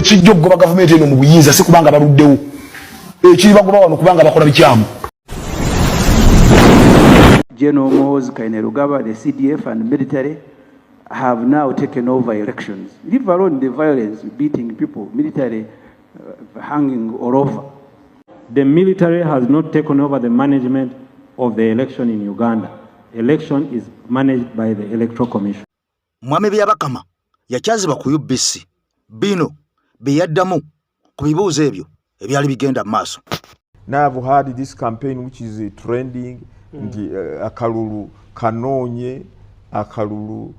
ekijjo kugoba gavumenti eno mu buyinza si kubanga baluddewo ekiri bagoba wano kubanga bakola bikyamu. General Muhoozi Kainerugaba, the CDF and military have now taken over elections. Leave alone the violence, beating people, military hanging all over. The military has not taken over the management of the election in Uganda. Election is managed by the Electoral Commission. Mwami byabakama yakyazibwa ku UBC bino biyaddamu ku bibuuzo ebyo ebyali bigenda maaso. Now I've had this campaign which is trending, akalulu kanonye, akalulu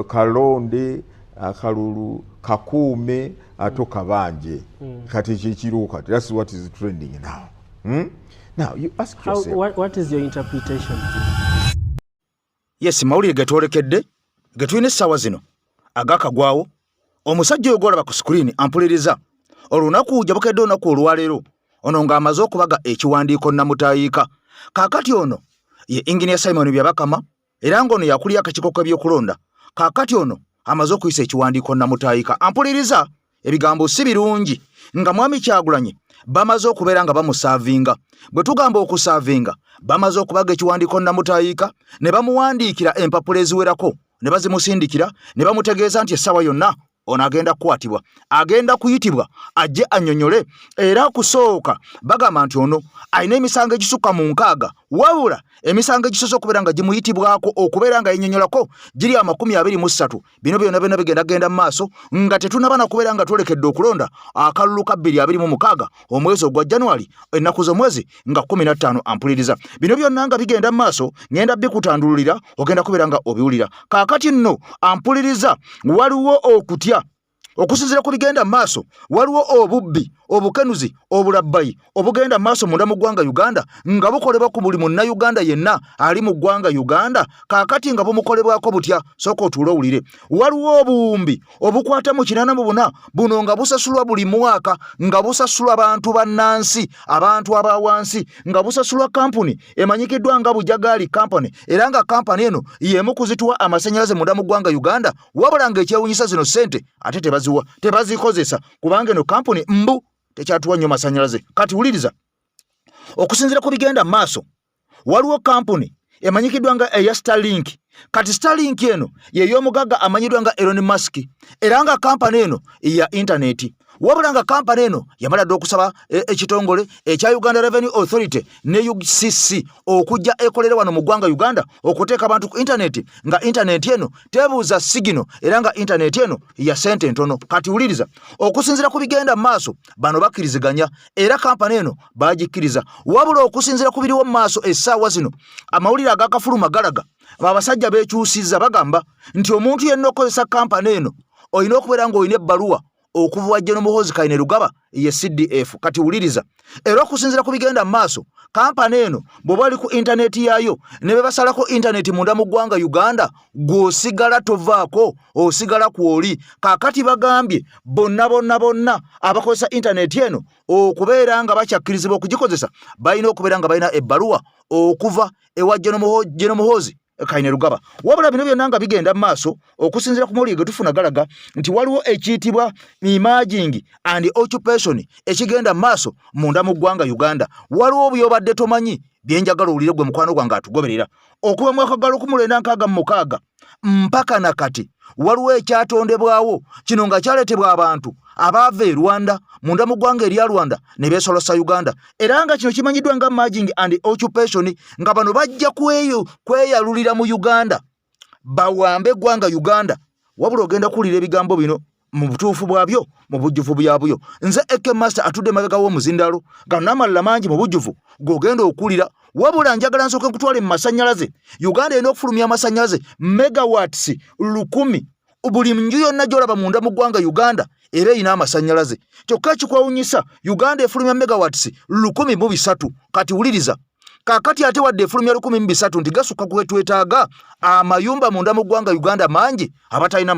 kalonde, akalulu kakume, atoka banje. Kati chichiruka. That's what is trending now. Now you ask yourself. What is your interpretation? Yes, mawulire getwolekedde getulina essaawa zino agakagwawo omusajja oyo gwolaba ku screen ampuliriza olunaku jabukedde olunaku olwaleero ono ng'amaze okubaga ekiwandiiko namutayiika kaakati ono ye Engineer Simon Byabakama era ng'ono yakulira akakiiko k'ebyokulonda kaakati ono amaze okuyisa ekiwandiiko namutayiika ampuliriza ebigambo si birungi nga Mwami Kyagulanyi bamaze okubeera nga bamusaavinga bwe tugamba okusaavinga bamaze okubaga ekiwandiiko namutayiika ne bamuwandiikira empapula eziwerako ne bazimusindikira ne bamutegeeza nti essaawa yonna ono agenda kukwatibwa agenda kuyitibwa ajje annyonnyole era kusooka bagamba nti ono alina emisango egisukka mu 6 wabula emisango egisoose okubeera nga gimuyitibwako okubeera nga yennyonnyolako giri 23 bino byonna bigenda mu maaso nga tetunaba na kubeera nga twolekedde okulonda akalulu ka 2026 omwezi ogwa January ennaku z'omwezi nga 15 ampuliriza bino byonna nga bigenda mu maaso ngenda bikutandululira ogenda kubeera nga obiwulira kaakati nno ampuliriza waliwo okutya okusinziira ku bigenda maaso waliwo obubbi obukenuzi obulabbayi obugenda maaso munda mu ggwanga Uganda nga bukolebwa ku buli munnayuganda yenna ali mu ggwanga Uganda kaakati nga bumukolebwako butya sooka otuule owulire waliwo obuwumbi obukwata mu 84 buno nga busasulwa buli mwaka nga busasulwa abantu bannansi abantu abawansi nga busasulwa kampuni emanyikiddwa nga Bujagali Company era nga kampani eno yemu kuzituwa amasannyalaze munda mu ggwanga Uganda wabula ng'ekyewuunyisa zino ssente ate tebazikozesa kubanga eno kampuni mbu tekyatuwa nnyo masannyalaze kati wuliriza okusinziira ku bigenda maaso waliwo kampuni emanyikiddwa nga eya Starlink kati Starlink eno y'ey'omugagga amanyiddwa nga Elon Musk era nga kampani eno ya intaneti wabula nga kampani eno yamala dde okusaba ekitongole ekya Uganda Revenue Authority ne UCC okujja ekolere wano mu ggwanga Uganda okuteeka abantu ku intaneti nga intaneti eno tebuuza sigino era nga intaneti eno ya sente ntono kati wuliriza okusinziira ku bigenda maaso bano bakkiriziganya era kampani eno bagikkiriza wabula okusinziira ku biriwo maaso essaawa zino amawulire agakafuluma galaga abasajja beekyusizza bagamba nti omuntu yenna okozesa kampani eno olina okubeera ng'olina ebbaluwa okuva General Muhoozi Kainerugaba ye CDF kati wuliriza era okusinziira ku bigenda maaso kampani eno bw'oba ali ku intaneti yaayo ne bebasalako intaneti munda mu ggwanga Uganda gw'osigala tovaako osigala kwoli kaakati bagambye bonna abakozesa intaneti eno okubeera nga bakyakkirizibwa okugikozesa balina okubeera nga balina ebbaluwa okuva ewa General Muhoozi Kainerugaba wabula bino byonna nga bigenda maaso okusinziira ku mawulire ge tufuna galaga nti waliwo ekiyitibwa emerging and occupation ekigenda maaso munda mu ggwanga Uganda waliwo byobadde tomanyi byenjagala owulire gwe mukwano gwange atugoberera okuva mu mwaka gwa 1966 mpaka na kati waliwo ekyatondebwawo kino nga kyaleetebwa abantu abaava e Rwanda munda mu ggwanga erya Rwanda ne beesolosa Uganda era nga kino kimanyiddwa nga merging and occupation nga bano bajja kweyalulira mu Uganda bawambe eggwanga Uganda wabula ogenda kuwulira ebigambo bino mu butuufu bwabyo mu bujjuvu byabyo nze Eke Master atudde mabega w'omuzindaalo nga n'amalala mangi mu bujjuvu g'ogenda okuwulira wabula njagala nsooke nkutwale mu masannyalaze Uganda erina okufulumya amasannyalaze megawatts 1000 buli nju yonna gy'olaba munda mu ggwanga Uganda era erina amasannyalaze kyokka kikwewuunyisa Uganda efulumya megawatts 1300 kati wuliriza kakati ate wadde efulumya 1300 nti gasukka kwetwetaaga amayumba munda mu ggwanga Uganda mangi abatalina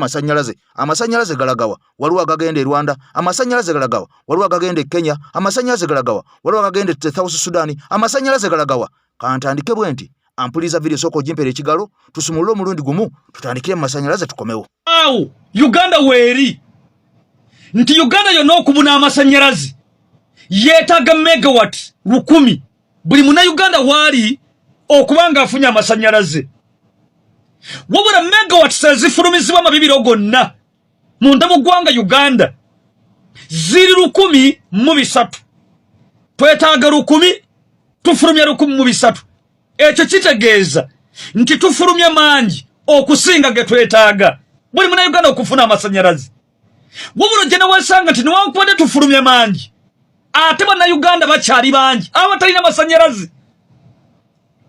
amasannyalaze galagawa waliwo agagenda e Rwanda amasannyalaze galagawa waliwo agagenda e Kenya amasannyalaze galagawa waliwo agagenda e South Sudan amasannyalaze galagawa kantandike bwe nti ampuliza video soko jimpere ekigalo tusumulule omulundi gumu tutandikire mu masannyalaze tukomewo Uganda weeri nti Uganda yonna okubuna amasanyalaze yeetaaga megawatt 1000 buli muna Uganda waali okubanga afunye amasanyalaze. Wabula megawatt sezifulumizibwa amabibiro gonna munda mu ggwanga Uganda ziri 103. Twetaaga 1000 tufulumya 103. Ekyo kitegeeza nti tufulumya mangi okusinga ge twetaaga buli muna Uganda okufuna amasanyalaze. Wabula gye wasanga nti newankubadde tufulumya mangi ate banna Uganda bakyali bangi abatalina amasanyalaze.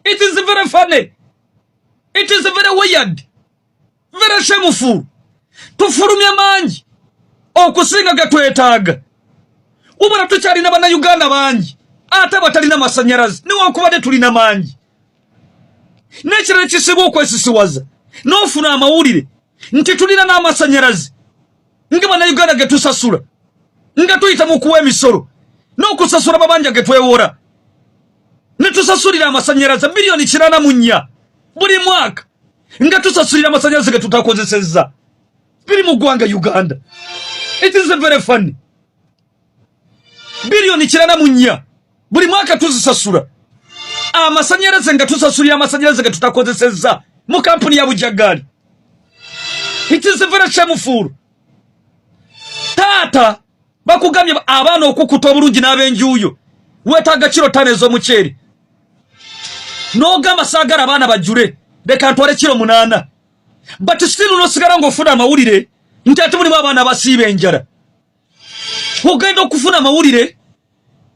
It is very funny. It is very weird. Very shameful. Tufulumya mangi okusinga ge twetaaga. Wabula tukyalina banna Uganda bangi ate batalina amasanyalaze newankubadde tulina mangi. N'ekirala kisiba okwesisiwaza n'ofuna amawulire nti tulina n'amasanyalaze nga banna Uganda ge tusasula nga tuyita mu kuwa emisolo n'okusasula babanja ge twewora ne tusasulira amasanyalaze bilioni 84 buli mwaka nga tusasulira amasanyalaze ge tutakozesezza biri mu ggwanga Uganda. It is very funny. Bilioni 84 buli mwaka tuzisasula amasanyalaze nga tusasulira amasanyalaze ge tutakozesezza mu kampuni ya Bujagali. It is very shameful. Tata bakugamye abaana okukuta obulungi n'abenjuuyo weetaaga kiro 5 ez'omuceeri n'ogamba saagala abaana bajjule leka ntwale kiro 8 but still n'osigala ng'ofuna amawulire nti ate mulimu abaana abasiiba enjala. Ogenda okufuna amawulire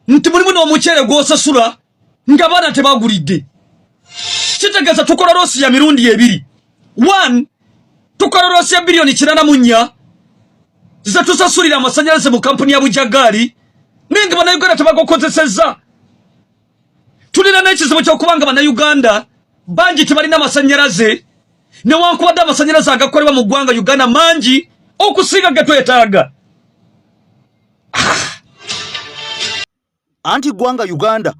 nti mulimu n'omuceere gw'osasula ng'abaana tebagulidde. Kitegeeza tukola loosi ya mirundi 2. 1 tukola loosi ya bilioni 84 zetusasulira amasanyalaze mu kampuni ya Bujagali ninga banna Uganda tebagokozesezza. Tulina n'ekizibu ky'okubanga banna Uganda bangi tebalina amasanyalaze newankubadde amasanyalaze agakolebwa mu ggwanga Uganda mangi okusinga ge twetaaga. Anti ggwanga Uganda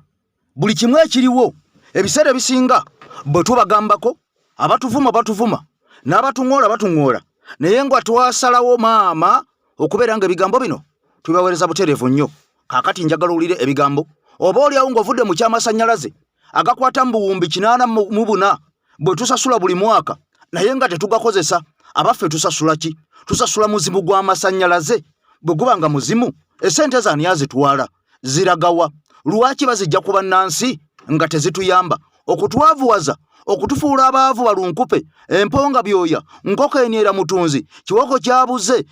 buli kimu ekiriwo ebiseera ebisinga bwe tubagambako abatuvuma n'abatuŋoola batuŋoola naye nga twasalawo maama okubeera nga ebigambo bino tubibaweereza butereevu nnyo. Kaakati njagala owulire ebigambo oba oliawo ng'ovudde mu ky'amasanyalaze agakwata mu buwumbi 84 bwe tusasula buli mwaka naye nga tetugakozesa. Abaffe tusasula ki? Tusasula muzimu gw'amasanyalaze. Bwe guba nga muzimu esente zaani azitwala ziragawa? Lwaki bazijja ku bannansi nga tezituyamba okutwavuwaza okutufuula abaavu balunkupe emponga byoya nkoko enyera mutunzi kiwoko kyabuze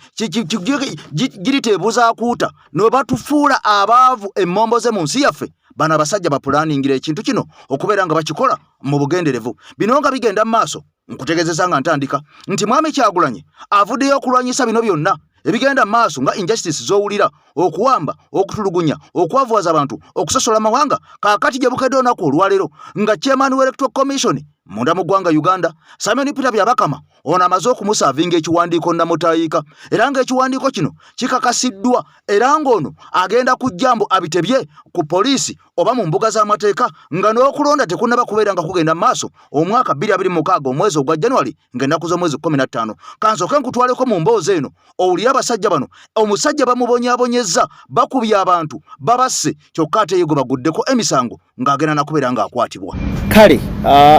giriteebuza akuuta ne batufuula abaavu emmombo ze mu nsi yaffe. Bano abasajja bapulaningira ekintu kino okubeera nga bakikola mu bugenderevu. Bino nga bigenda mu maaso nkutegeezeza nga ntandika nti Mwami Kyagulanyi avuddeyo okulwanyisa bino byonna ebigenda mu maaso nga injustice z'owulira okuwamba okutulugunya okwavuwaza abantu okusosola amawanga. Kaakati gye bukedde olunaku olwaleero nga chairman w'Electoral Commission munda mu ggwanga Uganda Simon Peter Byabakama ono amaze okumusaavinga ekiwandiiko nnamutayiika era ng'ekiwandiiko kino kikakasiddwa era ng'ono agenda kujjambo abitebye ku poliisi oba mu mbuga z'amateeka nga n'okulonda tekunnaba kubeera nga kugenda mu maaso omwaka 2026 omwezi ogwa January ng'ennaku z'omwezi 15. Kansooke nkutwaleko mu mboozi eno owulire abasajja bano omusajja bamubonyaabonyezza bakubye abantu babasse kyokka ate ye gwe baguddeko emisango ng'agenda nakubeera ng'akwatibwa. Kale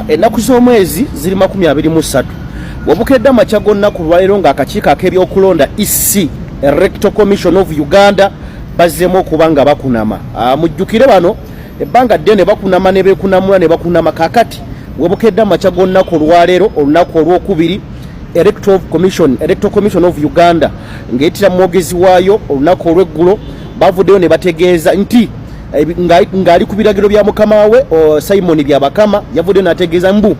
ennaku z'omwezi ziri 23 wabukedde amakya gonna ku lwaleero ng'akakiiko ak'ebyokulonda EC Electoral Commission of Uganda bazzeemu okuba nga bakunama. Mujjukire bano ebbanga ddene bakunama ne beekunamula ne bakunama. Kaakati wabukedde amakya gonna ku lwaleero olunaku olwokubiri Electoral Commission of Uganda ng'eyitira mu mwogezi waayo olunaku olw'eggulo bavuddeyo ne bategeeza nti ng'ali ku biragiro bya mukama we Simon Byabakama yavudde n'ategeeza mbu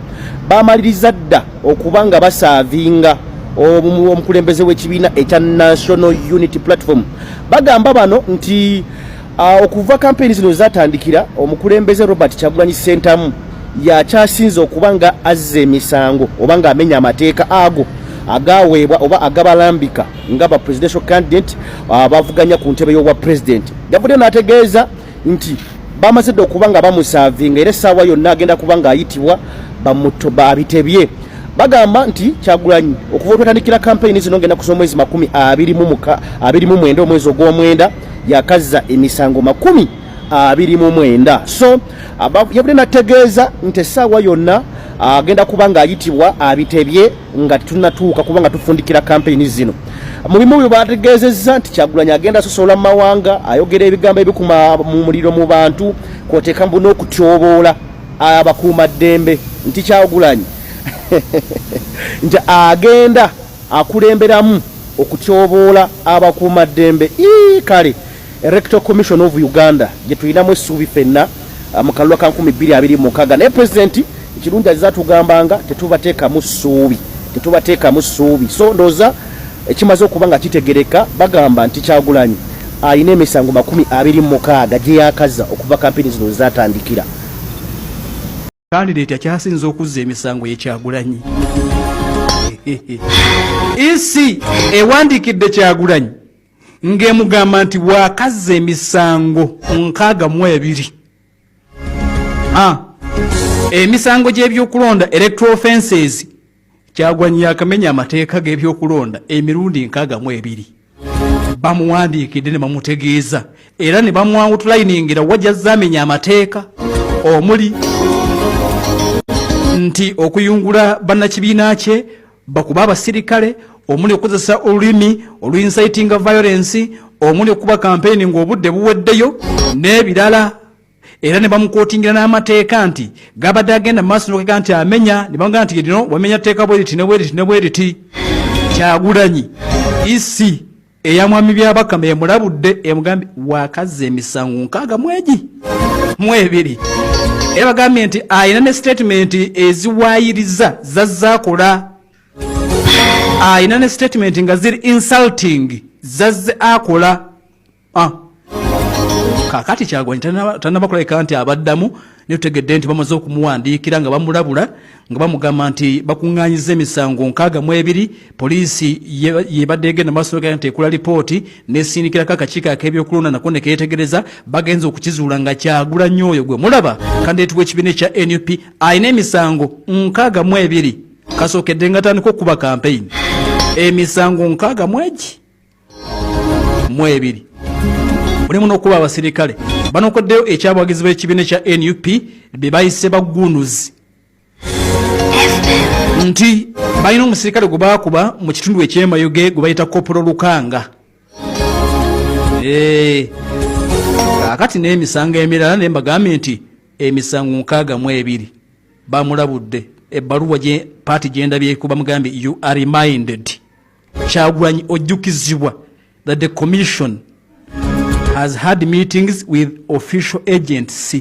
baamaliriza dda okuba nga basaavinga omukulembeze w'ekibiina ekya National Unity Platform. Bagamba bano nti okuva kampeyini zino zatandikira omukulembeze Robert Kyagulanyi Ssentamu yakyasinze okuba nga azza emisango oba nga amenya amateeka ago agaweebwa oba agabalambika nga ba presidential candidate bavuganya ku ntebe y'obwa president. Yavudde n'ategeeza nti bamaze okuba nga bamusaavinga era essaawa yonna agenda kuba nga ayitibwa bamutoba abitebye. bagamba nti Kyagulanyi okuva twatandikira campaign zino ngenda kusoma mwezi 29 omwezi ogw'omwenda yakazza emisango 29. So yabudde nategeeza nti essaawa yonna agenda kubanga ayitibwa abitebye nga tunatuuka kubanga tufundikira campaign zino. Mu bimu byo bategeezezza nti Kyagulanyi agenda sosola mu mawanga ayogera ebigambo ebikuma mu muliro mu bantu kwoteeka mbu n'okutyoboola abakuuma ddembe nti Kyagulanyi nti agenda akulemberamu okutyoboola abakuuma ddembe. Kale Electoral Commission of Uganda gye tulinamu essuubi ffenna mu kalulu ka 2026 naye pulezidenti ekirungi azatugambanga tetubateekamu ssuubi. So ndooza ekimaze okuba nga kitegereka bagamba nti Kyagulanyi alina emisango 26 gye yakazza okuva kampeni zino zatandikira. Kandidate akyasinza okuzza emisango ye Kyagulanyi. Isi ewandikidde Kyagulanyi ng'emugamba nti wakazza emisango 62. Emisango gy'ebyokulonda electoral offences Kyagulanyi yakamenya amateeka g'ebyokulonda emirundi 62. Bamuwandiikidde ne bamutegeeza era ne bamuwawutulayiningira wajja zamenya amateeka omuli nti okuyungula bannakibiina kye bakuba abasirikale, omuli okukozesa olulimi oluinciting violence, omuli okuba campaign ng'obudde buweddeyo n'ebirala. Era ne bamukootingira n'amateeka nti gabadde agenda maaso n'okeka nti amenya ne bamugamba nti lino wamenya tteeka bweriti ne bweriti. Kyagulanyi isi eyamwami byabakama emulabudde emugambye wakazza emisango 62. Era bagambye nti ayina ne statement eziwaayiriza zazze ayina ne statement nga ziri insulting zazze akola. Kakati Kyagulanyi tannabakoleka nti abaddamu ne tutegedde nti bamaze okumuwandiikira nga bamulabula nga bamugamba nti bakuŋŋaanyiza emisango 62. Poliisi yebadde egenda maaso nti ekula lipooti n'esindikirako akakiiko ak'ebyokulonda nako ne keetegereza bagenza okukizuula nga Kyagulanyi oyo gwe mulaba kandidate w'ekibiina ekya NUP alina emisango 62. Kasookedde nga atandika okuba campaign emisango 62. Mulimu n'okuba abasirikale banokoddeyo ekyabwagizi b'ekibiina ekya NUP be bayise baggunuzi nti balina omusirikale gwe baakuba mu kitundu eky'emayuge gwe bayita Kopolo Lukanga. Kakati n'emisango emirala ne mbagambye nti emisango 62 bamulabudde. Ebbaluwa gye paati gyendabyeku bamugambye you are reminded Kyagulanyi ojjukizibwa that the commission has had meetings with official agents.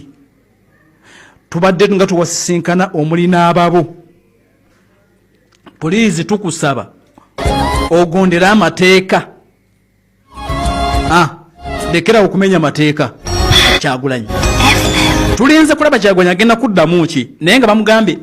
Tubadde nga tuwasisinkana omuli n'ababo. Poliisi tukusaba ogondera amateeka. Lekera okumenya amateeka Kyagulanyi. Tulinze kulaba Kyagulanyi agenda kuddamu ki naye nga bamugambye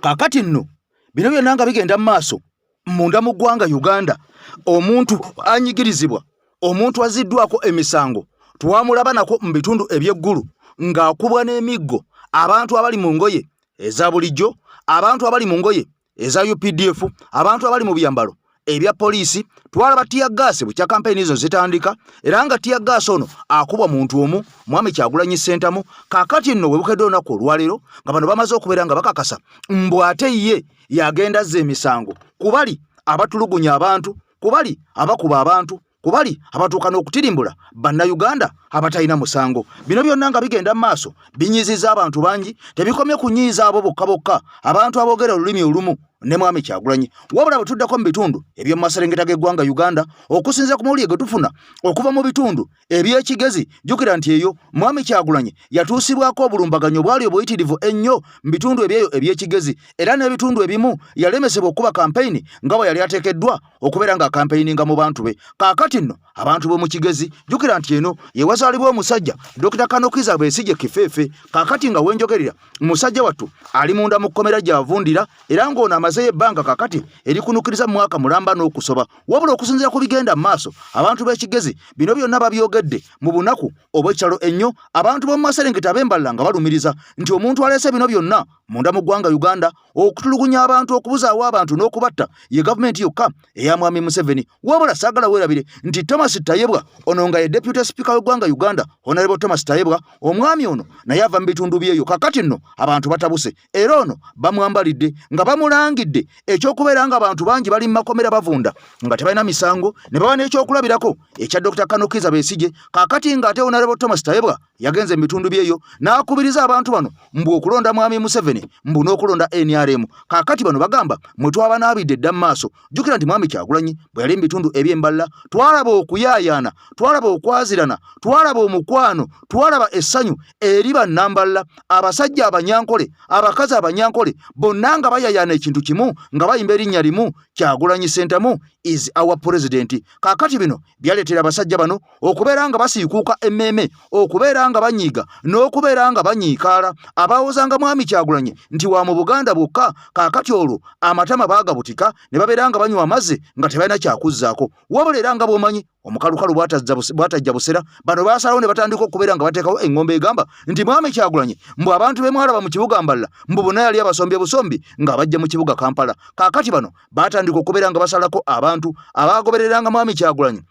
kakati nno bino byonna nga bigenda mu maaso munda mu ggwanga Uganda. Omuntu anyigirizibwa, omuntu aziddwako emisango twamulaba nako mu bitundu eby'eggulu ng'akubwa n'emiggo abantu abali mu ngoye eza bulijjo, abantu abali mu ngoye eza UPDF, abantu abali mu byambalo ebya poliisi. Twalaba tiyaggaasi bukya kampeyini zo zitandika era nga tiyaggaasi ono akubwa muntu omu Mwami Kyagulanyi Ssentamu. Kakati nno webukedde olunaku olwaleero nga bano bamaze okubeera nga bakakasa mbu ate ye yagenda azza emisango kubali abatulugunya abantu, kubali abakuba abantu, kubali abatuuka n'okutirimbula bannayuganda abatalina musango. Bino byonna nga bigenda mu maaso binyiizizza abantu bangi, tebikomye kunyiiza abo bokka bokka abantu aboogera olulimi olumu ne Mwami Kyagulanyi, wabula bwe tuddako mu bitundu eby'omu maserengeta g'eggwanga Uganda okusinza ku mawulire ge tufuna okuva mu bitundu eby'ekigezi. Jjukira nti eyo Mwami Kyagulanyi yatuusibwako obulumbaganyo bwali obuyitirivu ennyo mu bitundu ebyeyo eby'ekigezi, era n'ebitundu ebimu yalemesebwa okuba kampeyini nga bwe yali ateekeddwa okubeera nga kampeyini mu bantu be. Kaakati nno abantu b'omu kigezi, jjukira nti eno ye wazaalibwa omusajja Dr. Kanokiza Besigye Kifeefe. Kaakati nga wenjogerera musajja wattu ali munda mu kkomera gy'avundira era ng'ono emazeyo ebbanga kakati erikunukiriza mu mwaka mulamba n'okusoba wabula okusinziira ku bigenda mu maaso abantu b'ekigezi bino byonna babyogedde mu bunaku obw'ekyalo ennyo abantu b'omu Maserengeta ab'Embalala nga balumiriza nti omuntu aleese bino byonna munda mu ggwanga Uganda okutulugunya abantu okubuzaawo abantu n'okubatta ye gavumenti yokka eya Mwami Museveni wabula saagala weerabire nti Thomas Tayebwa ono nga ye deputy speaker w'eggwanga Uganda Honorable Thomas Tayebwa omwami ono naye ava mu bitundu byeyo kakati nno abantu batabuse era ono bamwambalidde nga bamulangidde ekyokubeera nga abantu bangi bali mu makomera bavunda nga tebalina misango ne baba n'ekyokulabirako ekya Dr. Kanokiza Besigye kakati ng'ate Honorable Thomas Tayebwa yagenze mu bitundu byeyo n'akubiriza abantu bano mbu okulonda Mwami Museveni mbu n'okulonda NRM kakati bano bagamba mwe twabanaabidde dda mu maaso jjukira nti Mwami Kyagulanyi bwe yali mu bitundu eby'Embalala twalaba okuyaayaana twalaba okwazirana twalaba omukwano twalaba essanyu eri bannambalala abasajja abanyankole abakazi abanyankole bonna nga bayayaana ekintu kimu nga bayimba erinnya limu Kyagulanyi Ssentamu is our president kakati bino byaleetera abasajja bano okubeera nga basiikuuka emmeeme okubeera nga banyiiga n'okubeera nga banyiikaala abaawozanga Mwami Kyagulanyi nti wa mu Buganda bwokka kakati olwo amatama baagabutika ne babeera nga banywa amazzi nga tebalina kyakuzzaako wabula era nga bw'omanyi omukalukalu bw'atajja busera bano baasalawo ne batandika okubeera nga bateekawo eŋŋombe egamba nti Mwami Kyagulanyi mbu abantu be mwalaba mu kibuga Mbalala mbu bonna yali abasombye busombi nga bajja mu kibuga Kampala kakati bano baatandika okubeera nga basalako abantu abaagobereranga Mwami Kyagulanyi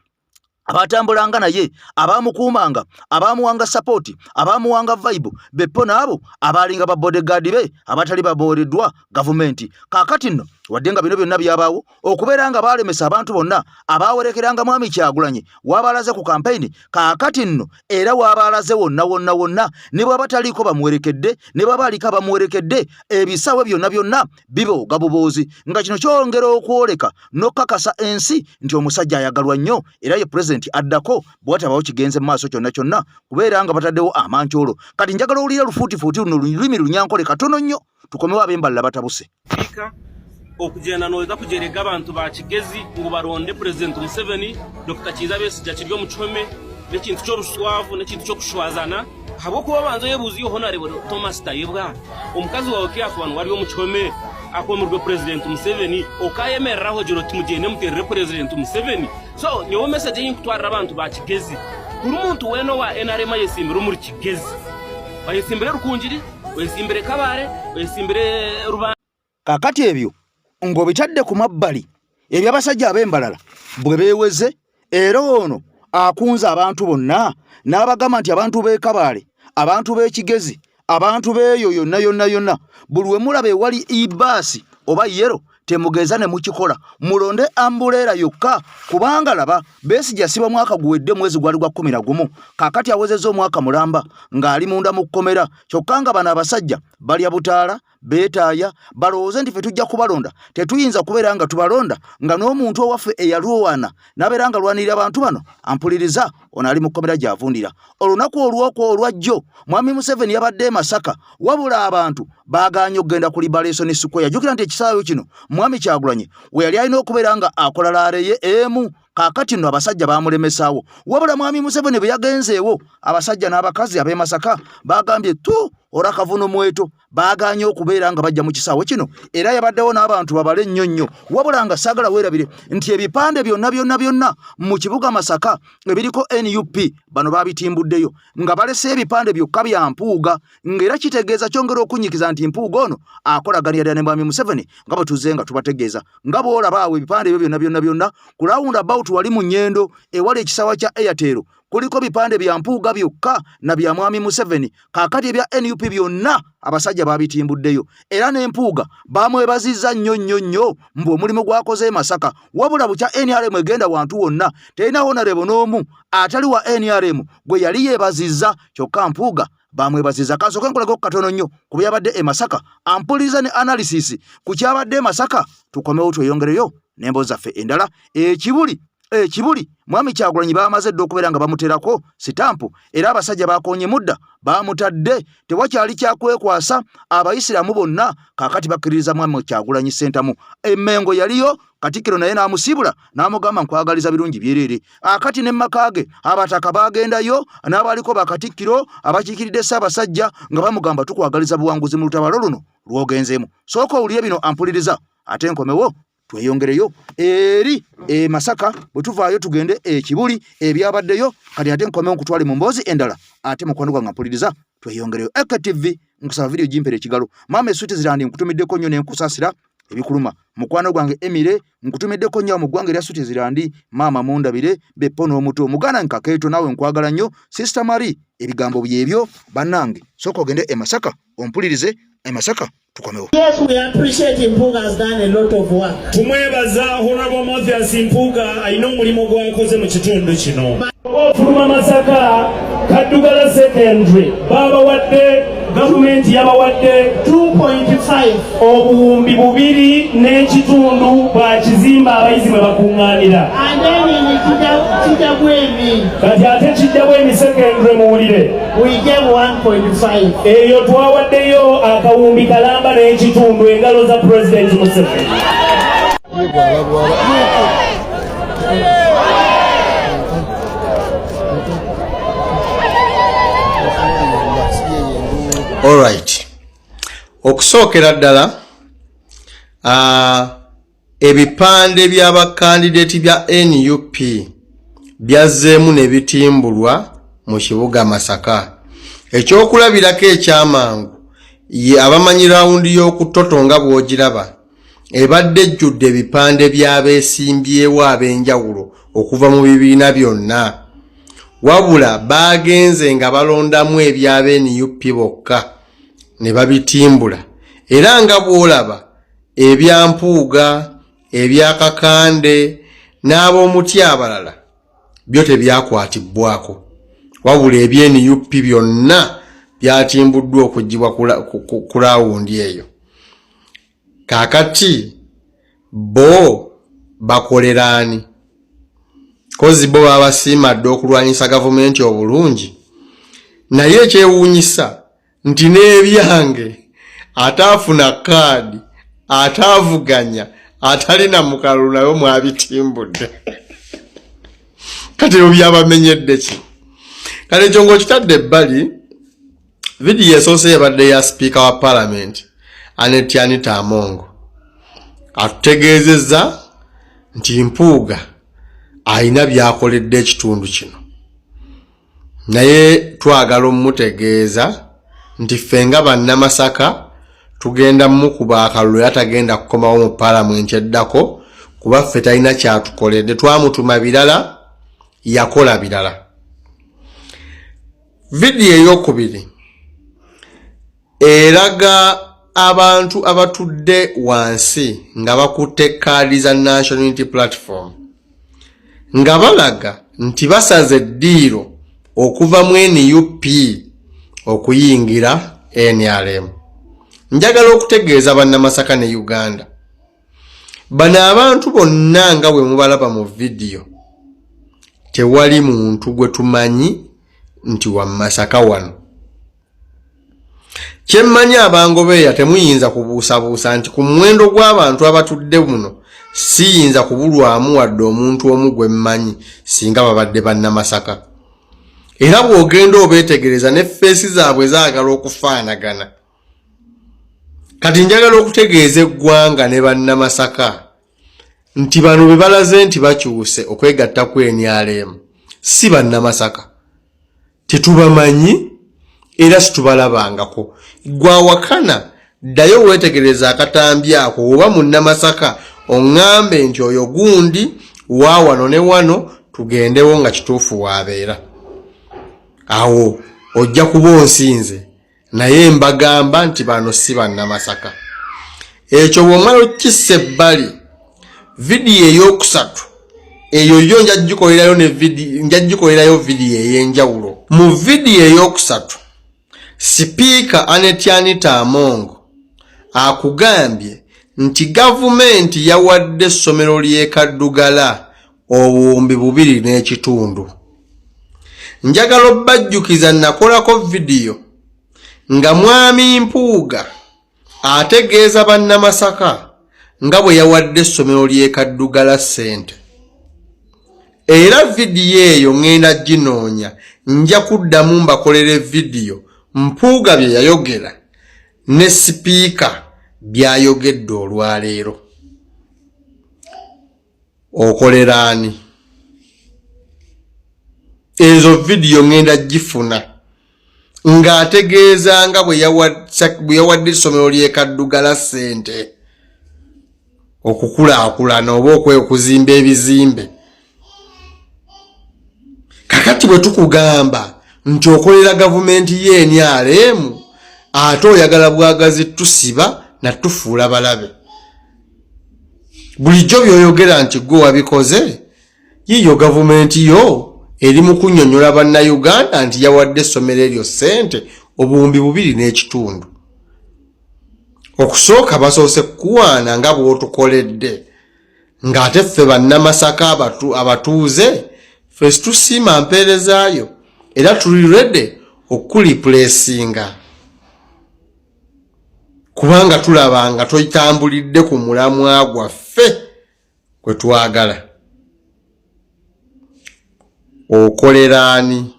abatambulanga naye abamukuumanga abamuwanga sapoti abamuwanga vibe beppo n'abo abalinga ba bodyguard be abatali baboleddwa gavumenti kakati nno wadde nga bino byonna byabaawo okubeera nga baalemesa abantu bonna abaawerekeranga Mwami Kyagulanyi waabalaze ku kampeyini kakati nno era waabalaze wonna ne bwaba bataliiko bamuwerekedde ne bwaba aliko bamuwerekedde ebisawe byonna bibooga buboozi nga kino kyongera okwoleka n'okukakasa ensi nti omusajja ayagalwa nnyo era ye pulezidenti addako bw'atabawo kigenze mu maaso kyonna kubeera nga bataddewo amankyolo kati njagala owulira lufuutifuuti luno lulimi lunyankole katono nnyo tukomewo ab'Embalala batabuse okugenda noza kujerega abantu ba Kigezi ngo baronde President Museveni Dr. Kiza Besigye kiryo mu kihome n'ekintu ky'oruswavu n'ekintu ky'okushwazana habo kuba banzo yebuziyo Honorable Thomas Tayebwa omukazi wawe kyafu wanu wali mu kihome akomurwe President Museveni okayemereraho jiro timugende muterere President Museveni so nyowe message yinkutwara abantu ba Kigezi kuri umuntu weno wa NRM yesimbira muri Kigezi bayesimbire Rukunjiri bayesimbire Kabare bayesimbire Rubanda kakati ebyo ng'obitadde ku mabbali ebyabasajja ab'Embalala bwe beeweze era ono akunza abantu bonna n'abagamba nti abantu b'e Kabale abantu b'e Kigezi abantu b'eyo yonna buli we mulaba ewali ibaasi oba yero temugeza ne mukikola mulonde ambuleera yokka kubanga laba Besigye yasibwa mwaka guwedde mwezi gwali gwa 11 kakati awezezza omwaka mulamba ng'ali munda mu kkomera kyokka nga bano abasajja balya butaala beetaaya balowooze nti ffe tujja kubalonda tetuyinza kubeera nga tubalonda nga n'omuntu owaffe eyalwowana n'abeera nga lwanirira abantu bano ampuliriza ono ali mu kkomera gy'avundira olunaku olw'okwo olwajjo Mwami Museveni yabadde e Masaka wabula abantu baagaanye okugenda ku Liberation Square yajjukira nti ekisaawe kino Mwami Kyagulanyi we yali alina okubeera nga akola laareye emu kakati nno abasajja baamulemesaawo wabula Mwami Museveni bwe yagenzeewo abasajja n'abakazi ab'e Masaka baagambye tu ora kavuno mweto baagaanye okubeera nga bajja mu kisaawe kino era yabaddewo n'abantu babale nnyo wabula nga saagala weerabire nti ebipande byonna mu kibuga Masaka ebiriko NUP bano baabitimbuddeyo nga balese ebipande byokka bya Mpuuga ng'era kitegeeza kyongera okunyikiza nti Mpuuga ono akolaganira ne Mwami Museveni nga bwe tuzze nga tubategeeza nga boolaba awo ebipande ebyo byonna ku round about wali mu Nnyendo ewali ekisaawa kya Airtel kuliko bipande bya Mpuuga byokka na bya Mwami Museveni kakati ebya NUP byonna abasajja babitimbuddeyo era n'Empuuga baamwebazizza nnyo mbu omulimu gwakoze e Masaka wabula bukya NRM egenda wantu wonna terina Honorable n'omu atali wa NRM gwe yali yeebazizza kyokka Mpuuga baamwebaziza kansooke nkoleko katono nnyo ku byabadde e Masaka ampuliriza ne analysis ku kyabadde e Masaka tukomewo tweyongereyo n'emboozi zaffe endala ekibuli Mwami Kyagulanyi baamaze dda okubeera nga bamuterako sitampu era abasajja bakonye mudda baamutadde tewakyali kyakwekwasa abayisiramu bonna kakati bakkiririza Mwami Kyagulanyi Ssentamu emmengo yaliyo Katikkiro naye n'amusibula n'amugamba nkwagaliza birungi byereere akati ne makaage abataka bagendayo n'abaliko bakatikkiro abakiikiridde Ssaabasajja nga bamugamba tukwagaliza buwanguzi mu lutabaalo luno lwogenzeemu sooka owulire bino ampuliriza ate nkomewo tweyongereyo eri Masaka bwe tuvaayo tugende Kibuli ebyabaddeyo kati ate nkomewo nkutwale mu mboozi endala ate mukwano gwange mpuliriza tweyongereyo EKTV nkusaba video jimpere ekigalo mama eswiti zirandi nkutumiddeko nnyo nenkusasira ebikuluma mukwano gwange Emire nkutumiddeko nnyo mu ggwanga erya switi zirandi mama mundabire bepono omuto mugana nkakeeto nawe nkwagala nnyo sister Marie ebigambo byebyo bannange soko ogende Masaka ompulirize Masaka tukomewo. Yes, we appreciate Mpuga has done a lot of work. Tumwebaza Honorable Mathias Mpuga alina omulimu gwakoze mu kitundu kino. Ofuluma Masaka Kaddugala Secondary baba wadde government yabawadde 2.5 obuwumbi 2 n'ekitundu bakizimba abayizi mwe bakungaanira. And then in Kijabwemi. Kati ate Kijabwemi Secondary muwulire. We gave 1.5. Eyo twawaddeyo akawumbi kalamba n'ekitundu engalo za President Museveni. All right. Okusookera ddala ebipande by'abakandidate bya NUP byazzeemu ne bitimbulwa mu kibuga Masaka. Ekyokulabirako ekyamangu ye abamanyi rawundi y'okutotonga bw'ogiraba ebadde ejjudde ebipande by'abeesimbyewo ab'enjawulo okuva mu bibiina byonna. Wabula bagenze nga balondamu eby'abe NUP bokka ne babitimbula. Era nga bw'olaba ebya Mpuuga, ebya Kakande n'ab'omuti abalala byo tebyakwatibbwako. Wabula ebye NUP byonna byatimbuddwa okuggibwa ku rawundi eyo. Kaakati bo bakoleraani? Kozi bo babasiimadde okulwanyisa gavumenti obulungi. Naye ekyewuunyisa nti n'ebyange ataafuna kaadi, ataavuganya, atalina mukalu nayo mwabitimbudde. Kati ebyo byabamenyedde ki? Kale ekyo ng'okitadde ebbali, vidiyo esoose ebadde ya Speaker wa Parliament Anita Among atutegeezezza nti Mpuuga alina byakoledde ekitundu kino. Naye twagala omumutegeeza nti ffe nga bannamasaka tugenda mmukuba akalulu atagenda kukomawo mu Parliament eddako kuba ffe talina kyatukoledde. Twamutuma birala, yakola birala. Vidiyo ey'okubiri eraga abantu abatudde wansi nga bakutte kaadi za National Unity Platform nga balaga nti basaze eddiiro okuva mu NUP okuyingira NRM. Njagala okutegeeza bannamasaka ne Uganda, bano abantu bonna nga bwe mubalaba mu vidiyo tewali muntu gwe tumanyi nti wa Masaka wano. Kyemmanyi abangobeeya temuyinza kubuusabuusa nti ku muwendo gw'abantu abatudde muno siyinza kubulwamu wadde omuntu omu gwe mmanyi singa babadde bannamasaka. Era bw'ogenda obeetegereza ne feesi zaabwe zaagala okufaanagana. Kati njagala okutegeeza eggwanga ne bannamasaka nti bano be balaze nti bakyuse okwegatta ku NRM si bannamasaka. Tetubamanyi era situbalabangako. Gwawakana ddayo weetegereza akatambi ako oba munnamasaka oŋŋambe nti oyo gundi wa wano ne wano tugendewo nga kituufu waabeera. Awo ojja kuba onsinze naye mbagamba nti bano si bannamasaka. Ekyo bw'omala okissa ebbali, vidiyo ey'okusatu eyo yo njaggikolerayo vidiyo ey'enjawulo. Mu vidiyo ey'okusatu Sipiika Anita Among akugambye nti gavumenti yawadde essomero ly'e Kaddugala obuwumbi 2 n'ekitundu. Njagala obbajjukiza nakolako vidiyo nga mwami Mpuuga ategeeza bannamasaka nga bwe yawadde essomero ly'e Kaddugala ssente. Era vidiyo eyo ngenda ginoonya nja kuddamu mbakolere vidiyo Mpuuga bye yayogera ne Sipiika byayogedde olwaleero. okolerani ezo video ngenda gifuna nga ategeeza nga bwe yawadde essomero ly'e Kaddugala ssente okukulaakulana oba okuzimba ebizimbe. Kakati bwe tukugamba nti okolera gavumenti ye NRM ate oyagala bwagazi tusiba na tufuula balabe. Bulijjo by'oyogera nti gwe wabikoze, yiyo gavumenti yo eri mu kunnyonnyola bannayuganda nti yawadde essomero eryo ssente obuwumbi 2.5. Okusooka basoose kuwaana nga bw'otukoledde ng'ate ffe bannamasaka abatuuze ffe situsiima mpeerezaayo era tuli ready okulipuleesinga kubanga tulaba nga toyitambulidde ku mulamwa gwaffe kwe twagala. Okolerani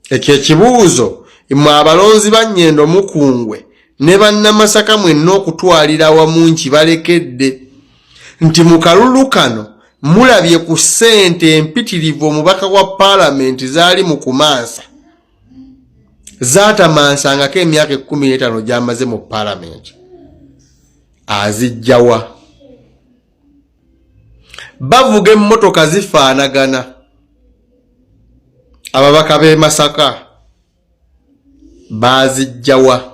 ekyo ekibuuzo mmwe abalonzi ba Nnyendo Mukungwe ne bannamasaka mwenna okutwalira wamu nkibalekedde nti mu kalulu kano mulabye ku ssente empitirivu omubaka wa paalamenti zaali mu kumansa zaatamansangako emyaka 15 gy'amaze mu paalamenti. Azijjawa bavuga emmotoka zifaanagana. Ababaka b'e Masaka bazijjawa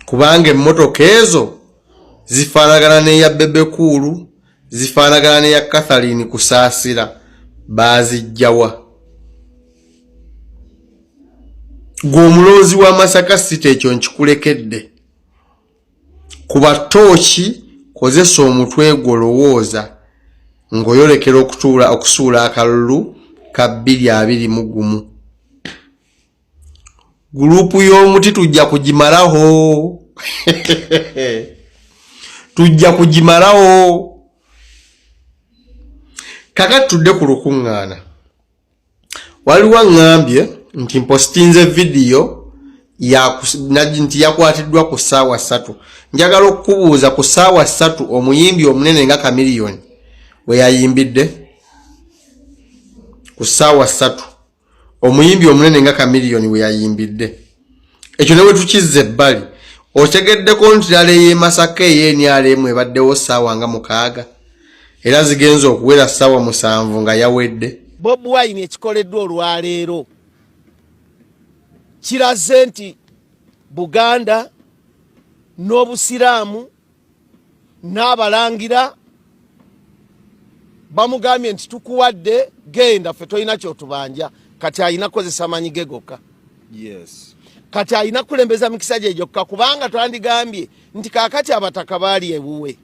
kubanga emmotoka ezo zifaanagana n'eya Bebe Cool, zifaanagana n'eya Catherine Kusaasira. Bazijjawa. Gwe omulonzi wa Masaka City ekyo nkikulekedde. Kuba tooki kozesa omutwe gw'olowooza ng'oyolekera okusuula akalulu ka 221. Gurupu y'omuti tujja kugimalaho. Tujja kugimalaho. Kakati tudde ku lukuŋŋaana. Waliwo ngambye nti mpostinze video nti yakwatiddwa ku ssaawa 3. Njagala okukubuuza ku ssaawa 3 omuyimbi omunene nga Chameleone we yayimbidde. Ku ssaawa 3 omuyimbi omunene nga Chameleone we yayimbidde. Ekyo ne bwe tukizza ebbali otegeddeko nti ddala ey'e Masaka NRM ebaddewo ssaawa nga 6 era zigenza okuwera ssaawa 7 nga yawedde. Bobi Wine ekikoleddwa olwaleero kiraze nti Buganda n'Obusiraamu n'abalangira bamugambye nti tukuwadde genda ffe tolina kyotubanja. Kati alina kozesa manyi ge gokka. Yes. Kati alina kulembeza mikisa gye gyokka kubanga twandigambye nti kaakati abataka baali ewuwe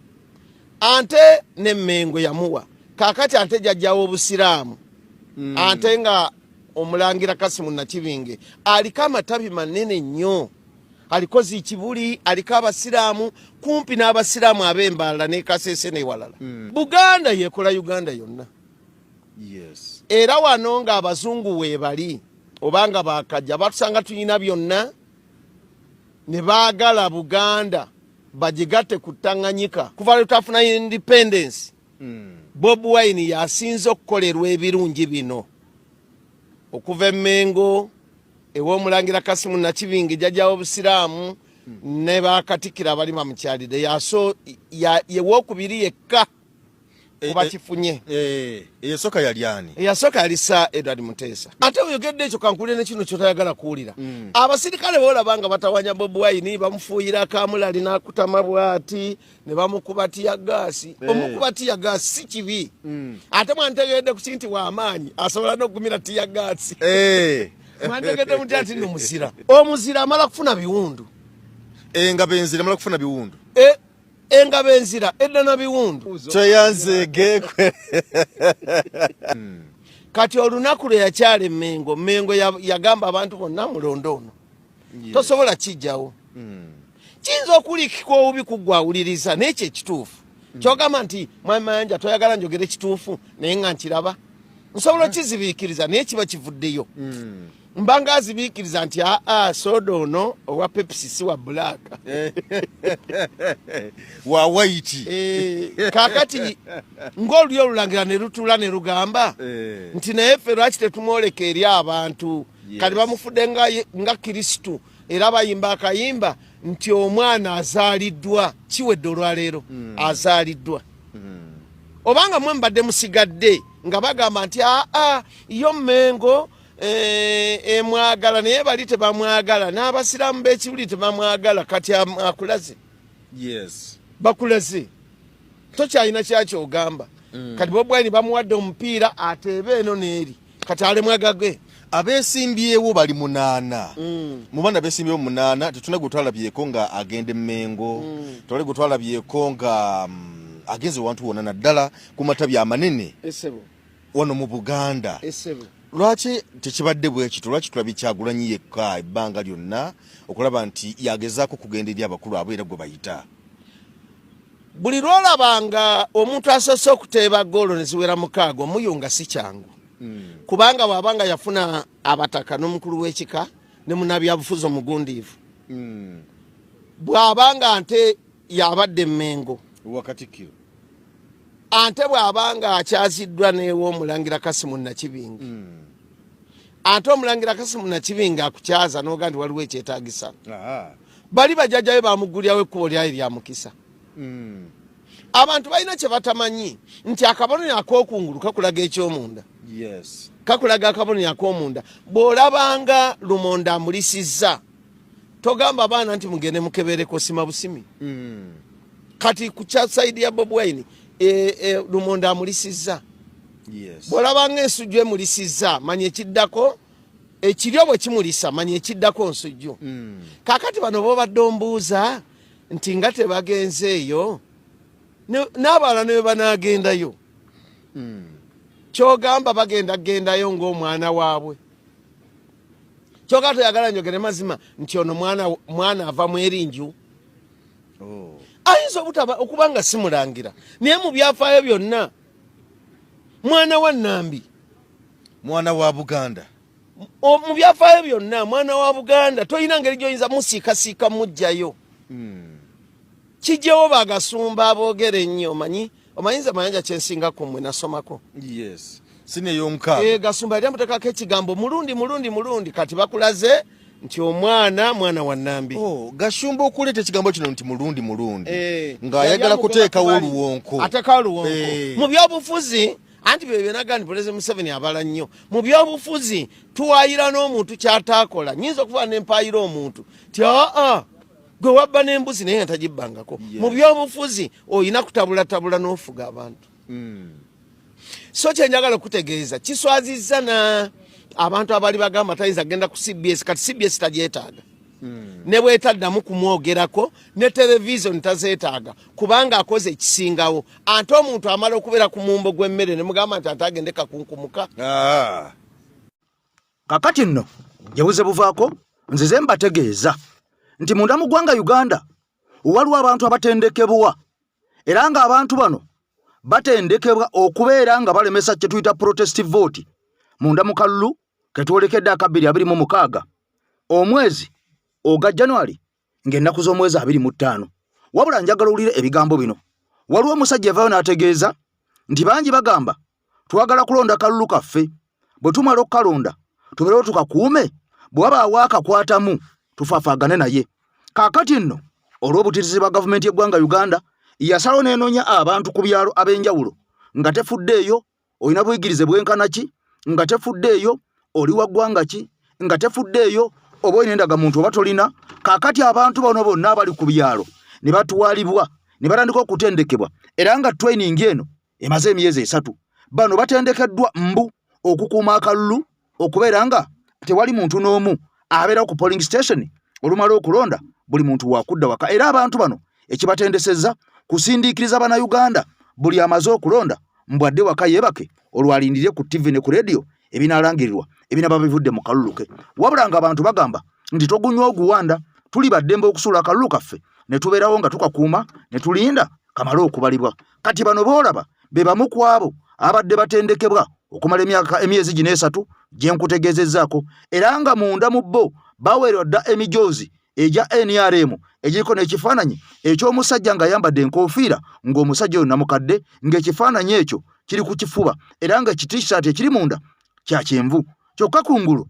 ante ne Mmengo yamuwa kaakati ante jjajjawo Obusiraamu ante nga omulangira Kasimu Nakibinge aliko amatabi manene nnyo, aliko Zikibuli, aliko Abasiraamu kumpi n'Abasiraamu ab'Embala ne Kasese n'ewalala. Buganda yekola Uganda yonna. Yes. Era wano nga abazungu weebali obanga bakajja batusanga tulina byonna ne baagala Buganda bagigatte ku Tanganyika kuva lwe twafuna independence. Bobi Wine yasinze okukolerwa ebirungi bino okuva Mmengo ew'omulangira Kasimu Nakibinge jjajjawo Obusiraamu ne bakatikira abali bamukyalidde yewookubiri yekka kuba kifunye. Eyasooka yali ani? Eyasooka yali Sir Edward Muteesa. Ate oyogedde ekyo kankulire ne kino kyotayagala kuwulira. Abasirikale boolaba nga batawanya Bobi Wine bamufuuyira Kamulali n'akutama bw'ati ne bamukuba tiyagaasi. Omukuba tiyagaasi si kibi. Ate mwantegedde ku kinti w'amaanyi asobola n'okugumira tiyagaasi. Mwantegedde muti ati nno muzira. Omuzira amala kufuna biwundu. Engabo enzira amala kufuna biwundu. Engabo enzira edda na biwundu. Kyeyanze gekwe. Kati olunaku lwe yakyala Mmengo, Mmengo yagamba abantu bonna mulondo ono. Tosobola kijjawo. Kiyinza okulikika obubi kuggwawuliriza n'ekyo ekituufu. Kyogamba nti Mwami Mayanja toyagala njogere ekituufu naye nga nkiraba. Nsobola kizibiikiriza naye kiba kivuddeyo. mbanga azibikiriza nti soda ono owa Pepsi si wa black wa white kakati ng'oluli olulangira ne lutula ne lugamba nti naye ffe lwaki tetumwoleka eri abantu kati bamufudde nga Kristu era bayimba akayimba nti omwana azaaliddwa kiwedde olwaleero azaaliddwa obanga mwe mbadde musigadde nga bagamba nti yo Mmengo mwagala naye bali tebamwagala n'abasiraamu b'ekibuli tebamwagala kati akulaze bakulaze tokyalina kyaki ogamba kati Bobi Wine bamuwadde omupiira ateebe eno n'eri kati alemwagage abesimbyewo bali 8 mu bana besimbyewo 8 tetuna gutwalabyeko nga agende Mmengo tole gutwalabyeko nga agenze wantu wona naddala ku matabi amanene wano mu Buganda lwaki tekibadde bwekito lwaki tulabye Kyagulanyi yekka ebbanga lyonna okulaba nti yagezaako kugenda eri abakulu abo era gwe bayita buli lwolabanga omuntu asoose okuteeba goolo ne ziwera 6 omuyunga si kyangu kubanga bwabanga yafuna abataka n'omukulu w'ekika ne munnabyabufuzi omugundiivu bwabanga ante yabadde Mmengo wakatikiro ante bwabanga akyaziddwa neewo omulangira Kasimu Nakibinga ante omulangira Kasimu Nakibinga akukyaza n'oga nti waliwo ekyetaagisa bali bajjajjawe bamugulyawo ekkubo lyali lya mukisa abantu balina kye batamanyi nti akabonero ak'okungulu kakulaga eky'omunda kakulaga akabonero ak'omunda bw'olabanga Lumonda amulisizza togamba abaana nti mugende mukebereko sima busimi kati ku kya saidi ya Bobi Wine Lumonda amulisizza bw'olabanga ensujju emulisizza manya ekiddako ekiryo bwe kimulisa manya ekiddako nsujju kakati bano bobadde ombuuza nti nga tebagenze eyo n'abalala ne banaagendayo kyogamba bagendayo ng'omwana waabwe kyoga toyagala njogere mazima nti ono mwana ava mu erinju ayinza okuba nga simulangira naye mu byafaayo byonna mwana wa Nambi mwana wa Buganda mu byafaayo byonna mwana wa Buganda toyina ngeri gy'oyinza musiikasiika mujjayo kijjewo bagasumba aboogera ennyo omanyiza mayanja kyensinga kumwe nasomako gasumba yali amutekako ekigambo mulundi kati bakulaze nti mwana wa Nambi gashumba okuleeta ekigambo kino nti mulundi ng'ayagala kuteekawo oluwonko ateekawo oluwonko mu byobufuzi anti bye byenagandi President Museveni abala nnyo mu byobufuzi tuwaayira n'omuntu kyataakola nyinza okuba n'empaayira omuntu ti gwe wabba n'embuzi naye tagibbangako mu byobufuzi oyina kutabulatabula n'ofuga abantu so kyenjagala okutegeeza kiswazizza na abantu abali bagamba tayinza genda ku CBS kati CBS tagyetaaga ne bwetaddamu kumwogerako ne television tazeetaaga kubanga akoze ekisingawo ante omuntu amala okubeera ku mumbo gw'emmere ne mugamba nti atagende kakunkumuka kakati nno gyebuze buvaako nzize mbategeeza nti munda mu ggwanga Uganda waliwo abantu abatendekebwa era nga abantu bano batendekebwa okubeera nga balemesa kye tuyita protest vote munda mu kalulu ketwolekedde 226 omwezi oga January ng'ennaku z'omwezi 25 wabula njagala owulire ebigambo bino waliwo omusajja avaayo n'ategeeza nti bangi bagamba twagala kulonda kalulu kaffe bwe tumala okukalonda tubeerewo tukakuume bwe wabaawo akakwatamu tufaafagane naye kaakati nno olw'obutirizi bwa gavumenti y'eggwanga Uganda yasalawo n'enoonya abantu ku byalo ab'enjawulo nga tefuddeeyo olina buyigirize bwenkana ki nga tefuddeeyo oli wa ggwanga ki nga tefuddeeyo oba olina endagamuntu oba tolina kaakati abantu bano bonna abali ku byalo ne batwalibwa ne batandika okutendekebwa era nga training eno emaze emyezi 3 bano batendekeddwa mbu okukuuma akalulu okubeera nga tewali muntu n'omu abeera ku polling station olumala okulonda buli muntu wakudda waka era abantu bano ekibatendesezza kusindiikiriza bana Uganda buli amaze okulonda mbwadde waka yebake olwalindirire ku TV ne ku radio ebinalangirirwa ebinaba bivudde mu kalulu ke wabula nga abantu bagamba nti togunywa oguwanda tuli baddembe okusula akalulu kaffe ne tubeerawo nga tukakuuma ne tulinda kamala okubalibwa kati bano boolaba be bamu ku abo abadde batendekebwa okumala emyezi 3 gye nkutegeezezzaako era nga munda mu bo baweerwa dda emijoozi egya NRM egiriko n'ekifaananyi eky'omusajja ng'ayambadde enkoofiira ng'omusajja oyo namukadde ng'ekifaananyi ekyo kiri ku kifuba era nga ekitiishaati ekiri munda kya kyenvu kyokka kungulu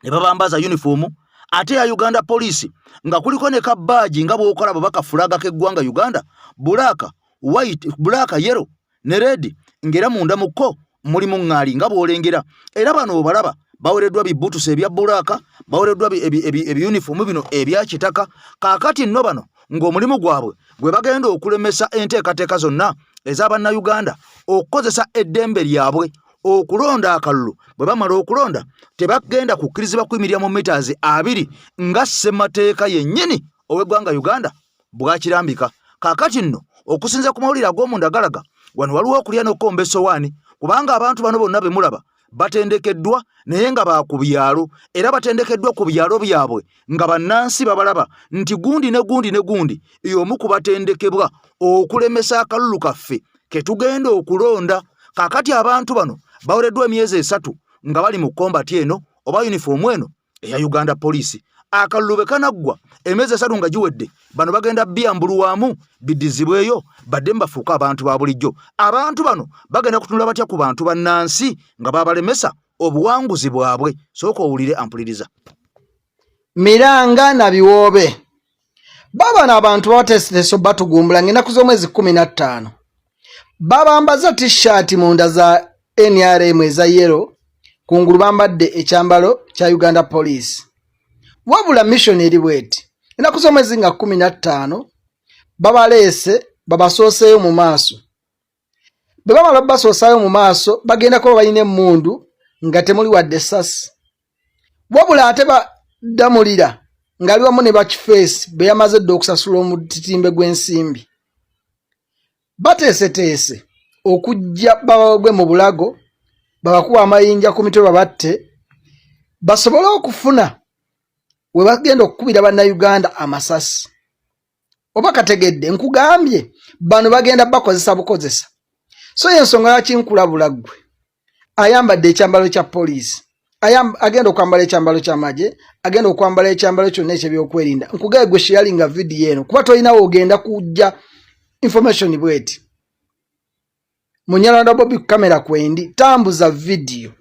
ne babambaza yunifoomu ate ya Uganda Police nga kuliko ne kabbaaji nga bw'okola babaka fulaga k'eggwanga Uganda black white black yellow ne red ngera munda mukko mulimu ŋŋaali nga bw'olengera era bano obalaba bawereddwa bibutusi ebya bulaka bawereddwa ebiyunifoomu bino ebya kitaka kaakati nno bano ng'omulimu gwabwe gwe bagenda okulemesa enteekateeka zonna ez'abannayuganda okukozesa eddembe lyabwe okulonda akalulu bwe bamala okulonda tebagenda kukkirizibwa kuyimirira mu mitaazi 2 nga ssemateeka yennyini ow'eggwanga Uganda bwakirambika kaakati nno okusinza ku mawulire ag'omunda galaga wano waliwo okulya n'okkomba essowaani kubanga abantu bano bonna be mulaba batendekeddwa naye nga baakubyalo era batendekeddwa ku byalo byabwe nga bannansi babalaba nti gundi ne gundi ne gundi y'omu ku batendekebwa okulemesa akalulu kaffe ke tugenda okulonda kaakati abantu bano bawereddwa emyezi 3 nga bali mu kombati eno oba yunifoomu eno eya Uganda Police akalulu be kanaggwa emyezi 3 nga giwedde bano bagenda byambulwamu biddizibweyo badde mbafuuka abantu ba bulijjo abantu bano bagenda kutunula batya ku bantu bannansi nga babalemesa obuwanguzi bwabwe sooka owulire ampuliriza Miranga na biwoobe baba n'abantu batesiteso batugumbula ng'ennaku z'omwezi 15 babambaza t-shirt munda za NRM eza yellow kungulu bambadde ekyambalo kya Uganda Police wabula mission eri bweti ennaku z'omwezi nga 15 babaleese babasooseeyo mu maaso bwe bamala basoosaayo mu maaso bagenda kuba balina emmundu nga temuli wadde essasi wabula ate badamulira ng'ali wamu ne bakifeesi bwe yamaze dde okusasula omutitimbe gw'ensimbi bateeseteese okujja babagwe mu bulago babakuba amayinja ku mitwe babatte basobole okufuna we bagenda okukubira bannayuganda amasasi oba kategedde nkugambye bano bagenda bakozesa bukozesa so y'ensonga lwaki nkulabula ggwe ayambadde ekyambalo kya poliisi agenda okwambala ekyambalo ky'amagye agenda okwambala ekyambalo kyonna ekyebyokwerinda nkugaye gwe sharinga vidiyo eno kuba tolinawo ogenda kujja information bweti Munyalanda Bobby kamera kwendi tambuza vidiyo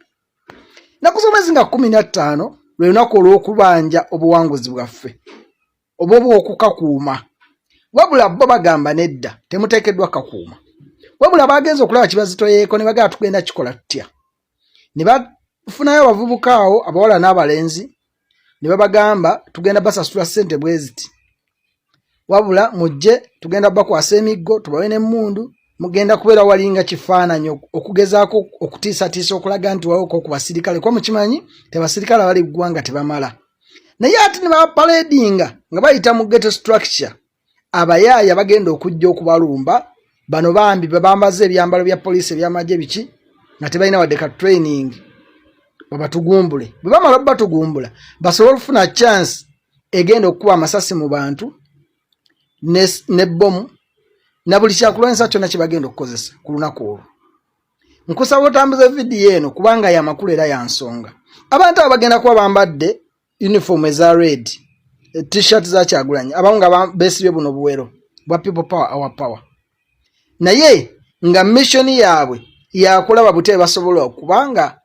nakuzomezi nga 15 lwe lunaku olw'okubanja obuwanguzi bwaffe obwo okukakuuma wabula bo bagamba nedda temuteekeddwa kakuuma wabula bagenza okulaba kibazitoyeeko ne bagala tugenda kikola tutya ne bafunayo abavubuka awo abawala n'abalenzi ne babagamba tugenda basasula ssente bweziti wabula mujje tugenda bakwasa emiggo tubawe n'emmundu mugenda kubeera walinga kifaananyi okugezaako okutiisatiisa okulaga nti waliwo ku basirikale kuba mukimanyi tebasirikale abali ggwanga tebamala naye ate ne bapaledinga nga bayita mu ghetto structure abayaaya bagenda okujja okubalumba bano bambi bambaze ebyambalo bya poliisi ebyamagye biki nga tebalina wadde ka training babatugumbule bwe bamala batugumbula basobole okufuna chance egenda okukuba amasasi mu bantu ne bomu na buli kyakulwanyisa kyonna kye bagenda okukozesa ku lunaku olwo nkusaba otambuza vidiyo eno kubanga ya makulu era ya nsonga abantu abo bagenda kuba bambadde uniform eza red t-shirt za Kyagulanyi abamu nga beesibye buno buwero bwa people power our power naye nga mission yaabwe yakulaba bute basobola okubanga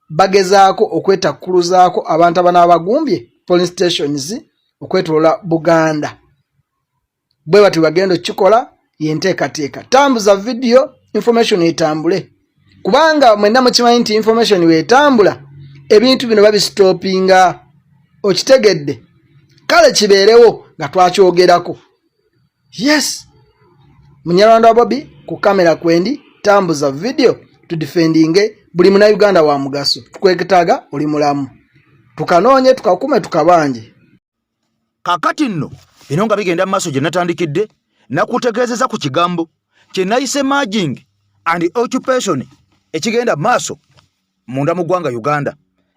bagezaako okwetakuluzaako abantu abanaabagumbye police stations okwetolola Buganda bwe bati bagenda kikola yenteekateeka tambuza vidiyo information etambule kubanga mwenna mukimanyi nti information weetambula ebintu bino babistopinga okitegedde kale kibeerewo nga twakyogerako yes Munyalanda Bobby ku kamera kwendi tambuza vidiyo tudefendinge buli Munnayuganda wa mugaso tukwetaaga oli mulamu tukanoonye tukakume tukabanje kakati nno bino nga bigenda mu maaso gye natandikidde nakutegeezeza ku kigambo kye nayise merging and occupation ekigenda maaso munda mu ggwanga Uganda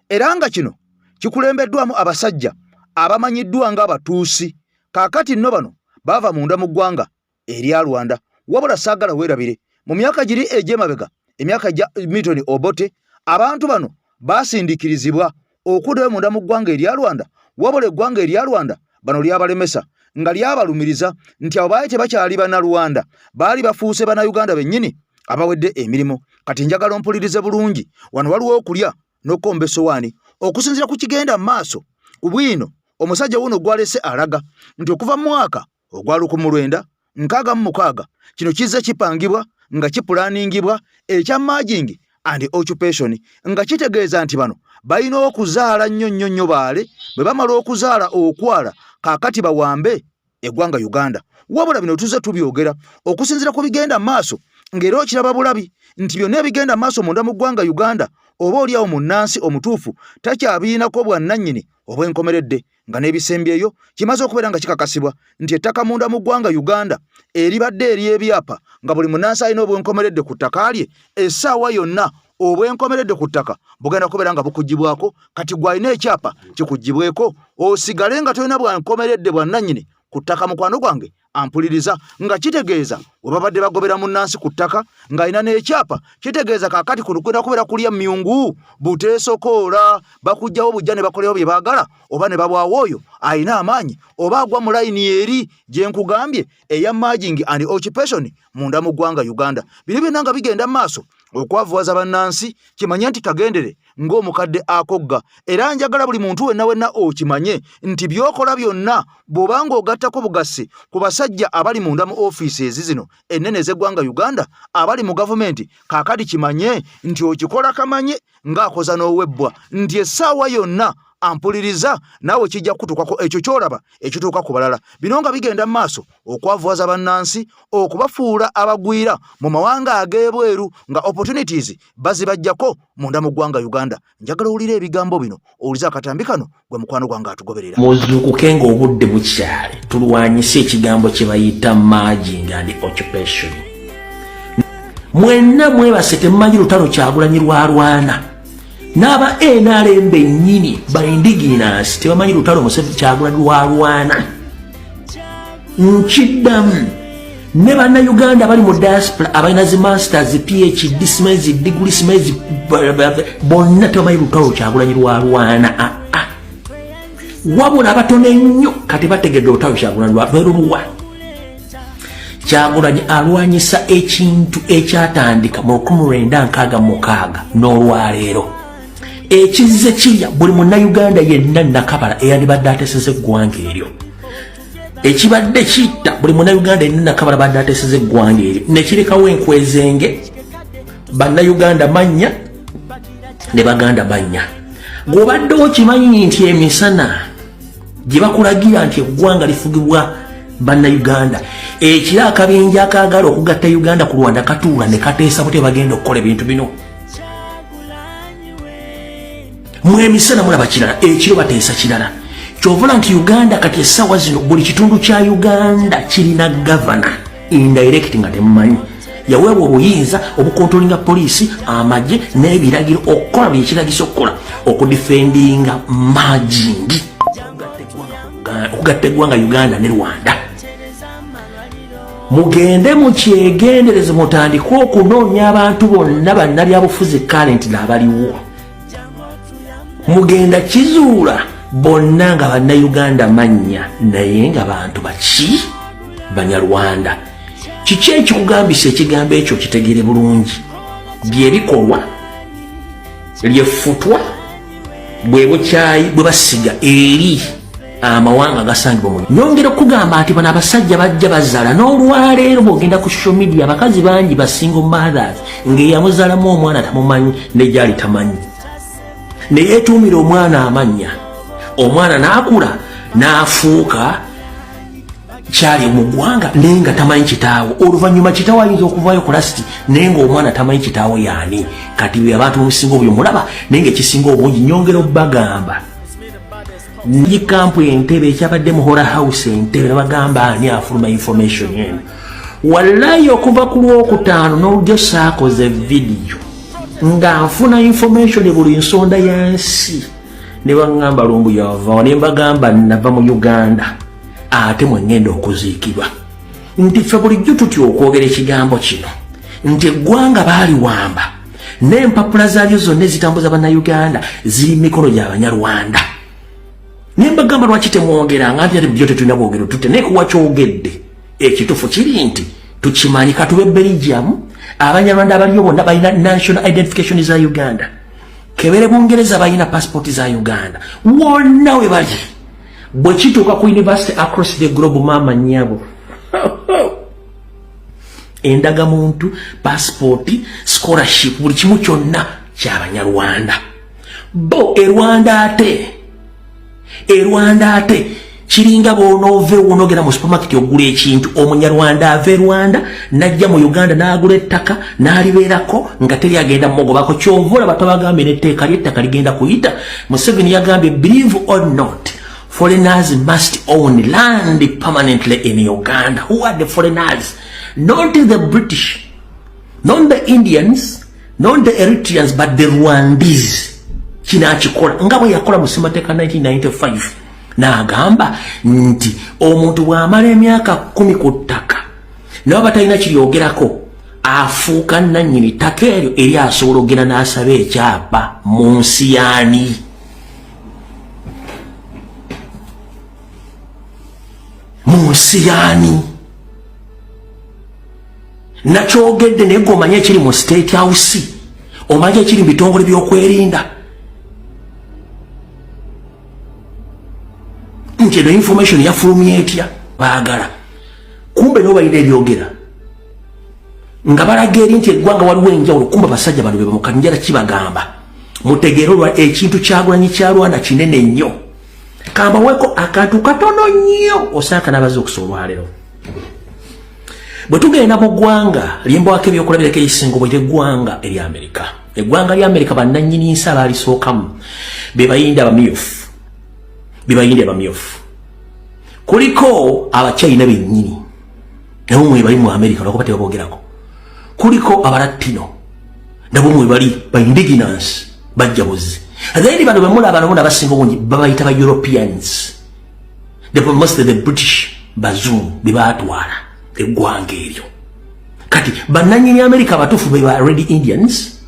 era nga kino kikulembeddwamu abasajja abamanyiddwa nga abatuusi kaakati nno bano bava munda mu ggwanga erya Rwanda wabula saagala weerabire mu myaka giri egy'emabega emyaka gya Milton Obote abantu bano basindikirizibwa okuddayo munda mu ggwanga erya Rwanda wabula eggwanga erya Rwanda bano lyabalemesa nga lyabalumiriza nti abo baali tebakyali bannalwanda baali bafuuse bannayuganda bennyini abawedde emirimu. Kati njagala ompulirize bulungi, wano waliwo okulya n'okomba essowaani okusinziira ku kigenda mu maaso. Ku bwino omusajja wuno gwalese alaga nti okuva mu mwaka ogwa 1966 kino kizze kipangibwa nga kipulaningibwa ekya merging and occupation nga kitegeeza nti bano balina okuzaala nnyo baale bwe bamala okuzaala okwala kaakati bawambe eggwanga Uganda. Wabula bino tuzze tubyogera okusinziira ku bigenda maaso ng'era okiraba bulabi nti byonna ebigenda maaso munda mu ggwanga Uganda oba oliawo munnansi omutuufu takyabiinako bwannannyini obw'enkomeredde nga n'ebisembyeyo kimaze okubeera nga kikakasibwa nti ettaka munda mu ggwanga Uganda eribadde ery'ebyapa nga buli munnansi alina obw'enkomeredde ku ttaka lye essaawa yonna obw'enkomeredde ku ttaka bugenda kubeera nga bukugibwako. Kati gwalina ekyapa kikugibweko osigale nga tolina bwankomeredde bwannannyini ku ttaka. Mukwano gwange ampuliriza nga kitegeeza we babadde bagobera munnansi ku ttaka ng'alina n'ekyapa kitegeeza kaakati kuno kwenda kubeera kulya myungu buteesokoola bakugjawo bujja ne bakolewo bye baagala oba ne babwawo oyo alina amaanyi oba agwa mu layini eri gye nkugambye eya merging and occupation munda mu ggwanga Uganda. Bino byonna nga bigenda mu maaso okwavuwaza bannansi kimanye nti kagendere ng'omukadde akogga, era njagala buli muntu wenna okimanye nti byokola byonna bw'obanga ogattako bugasi ku basajja abali munda mu ofiisi zino ennene ez'eggwanga Uganda abali mu gavumenti kaakati kimanye nti okikola kamanye ng'akoza n'owebbwa nti essaawa yonna ampuliriza naawe kijja kutuukako ekyo kyolaba ekituuka ku balala. Bino nga bigenda mu maaso okwavuwaza bannansi okubafuula abagwira mu mawanga ag'ebweru nga opportunities bazibajjako munda mu ggwanga Uganda. Njagala owulira ebigambo bino owulize akatambi kano gwe mukwano gwange atugoberera. Muzuukuke ng'obudde bukyali tulwanyise ekigambo kye bayita merging and occupation. Mwenna mwebase temumanyi lutalo Kyagulanyi lwalwana n'aba NRM bennyini ba indigenous tebamanyi lutalo Museveni Kyagulanyi lwalwana. Nkiddamu ne bannayuganda bali mu diaspora abalina zi masters PhD simezi degree simezi bonna tebamanyi lutalo Kyagulanyi lwalwana. Wabula abatono ennyo kati bategedde olutalo Kyagulanyi lwalwana. Kyagulanyi alwanyisa ekintu ekyatandika mu 1966 n'olwaleero ekizze kirya buli munnayuganda yenna Nakabala eyandibadde ateeseza eggwanga eryo. Ekibadde kitta buli munnayuganda yenna Nakabala badde ateeseza eggwanga eryo nekirekawo enkwezenge bannayuganda mannya ne baganda mannya. Gw'obadde okimanyi nti emisana gye bakulagira nti eggwanga lifugibwa bannayuganda ekira akabinja akaagala okugatta Uganda ku Rwanda katuula ne kateesa bute bagenda okukola ebintu bino. Mwemisana mulaba kirala ekiro bateesa kirala kyovula nti Uganda kati essaawa zino buli kitundu kya Uganda kirina gavana indirect nga temumanyi yaweebwa obuyinza obukontrolinga poliisi amagye n'ebiragiro okukola bye kiragisa okukola okudifendinga merging okugatta eggwanga Uganda ne Rwanda. Mugende mu kyegendereze mutandike okunoonya abantu bonna bannabyabufuzi current n'abaliwo. Mugenda kizuula bonna nga bannayuganda mannya naye nga bantu baki banyarwanda. Kiki ekikugambisa ekigambo ekyo kitegere bulungi? Byebikolwa lyefutwa bwe bukyayi bwe basiga eri amawanga agasangibwa mu. Nyongera okugamba nti bano abasajja bajja bazaala n'olwaleero bw'ogenda ku social media abakazi bangi ba single mothers ng'eyamuzaalamu omwana tamumanyi ne gyali tamanyi ne yeetuumira omwana amannya. Omwana n'akula n'afuuka kyali mu ggwanga naye nga tamanyi kitaawo. Oluvannyuma kitaawo ayinza okuvaayo ku lasiti naye ng'omwana tamanyi kitaawo yaani. Kati bwe abantu musinga obyo mulaba naye ng'ekisinga obungi nyongera obbagamba ni kampu Entebbe ekyabadde mu Hora House Entebbe bagamba ani afuluma information eno. Wallahi okuva ku Lwokutaano n'olugyo saakoze video nga nfuna information buli nsonda yansi ne bangamba Lumbu yava ne mbagamba nava mu Uganda ate mwengenda okuziikibwa nti ffe bulijjo tutya okwogera ekigambo kino nti eggwanga baali wamba n'empapula zaalyo zonna ezitambuza bannayuganda ziri mikono gy'abanyarwanda. Ne mbagamba lwaki temwongeranga nti ate byo tetulina bwogero tutte naye kuwa kyogedde ekituufu kiri nti tukimanyi katube Belgium abanyarwanda abaliyo bonna balina national identification za Uganda. Kebere Bungereza balina passport za Uganda. Wonna we bali. Bwe kituuka ku university across the globe mama nyabo. Endaga muntu, passport, scholarship, buli kimu kyonna ky'abanyarwanda. Bo Rwanda ate kiringa bw'onoove w'onoogera mu supermarket ogula ekintu omunyarwanda ava Rwanda najja mu Uganda n'agula ettaka n'alibeerako nga teri agenda mugobako kyova olaba tabagambye n'etteeka ly'ettaka ligenda kuyita. Museveni yagambye believe or not foreigners must own land permanently in Uganda. Who are the foreigners? Not the British, not the Indians, not the Eritreans, but the Rwandese. Kinachikola nga bwe yakola mu Ssemateeka 1995 n'agamba nti omuntu bw'amala emyaka 10 ku ttaka naye batalina kiryogerako afuuka nannyini ttaka eryo eri asobola okugenda n'asaba ekyapa mu nsi yaani. Mu nsi yaani nakyogedde naye gwe omanye ekiri mu State House, omanye ekiri mu bitongole by'okwerinda nti eno information yafulumye etya baagala. Kumbe nibo balina ebyogera nga balaga eri nti eggwanga waliwo enjawulo. Kumbe basajja bano be bamukani njala kibagamba mutegeere olwa ekintu kyagulanyi kya Rwanda kinene nnyo. Kambaweeko akantu katono nnyo osaaka n'abaze okusobola leero. Bwe tugenda mu ggwanga lyembwako ebyokulabirako ebisingo bwe ly'eggwanga erya Amerika. Eggwanga lya Amerika bannannyini nsi abaalisookamu be bayindi abamyufu. Kuliko Abachina bennyini nabo mwe bali mu Amerika lwakuba tebaboogerako. Kuliko Abalatino nabo mwe bali ba indigenous bajjabuzi. Then bano bemulaba nabo abasinga obungi babayita ba Europeans. Mostly the British bazungu be baatwala eggwanga eryo. Kati bannannyini Amerika abatuufu be ba Red Indians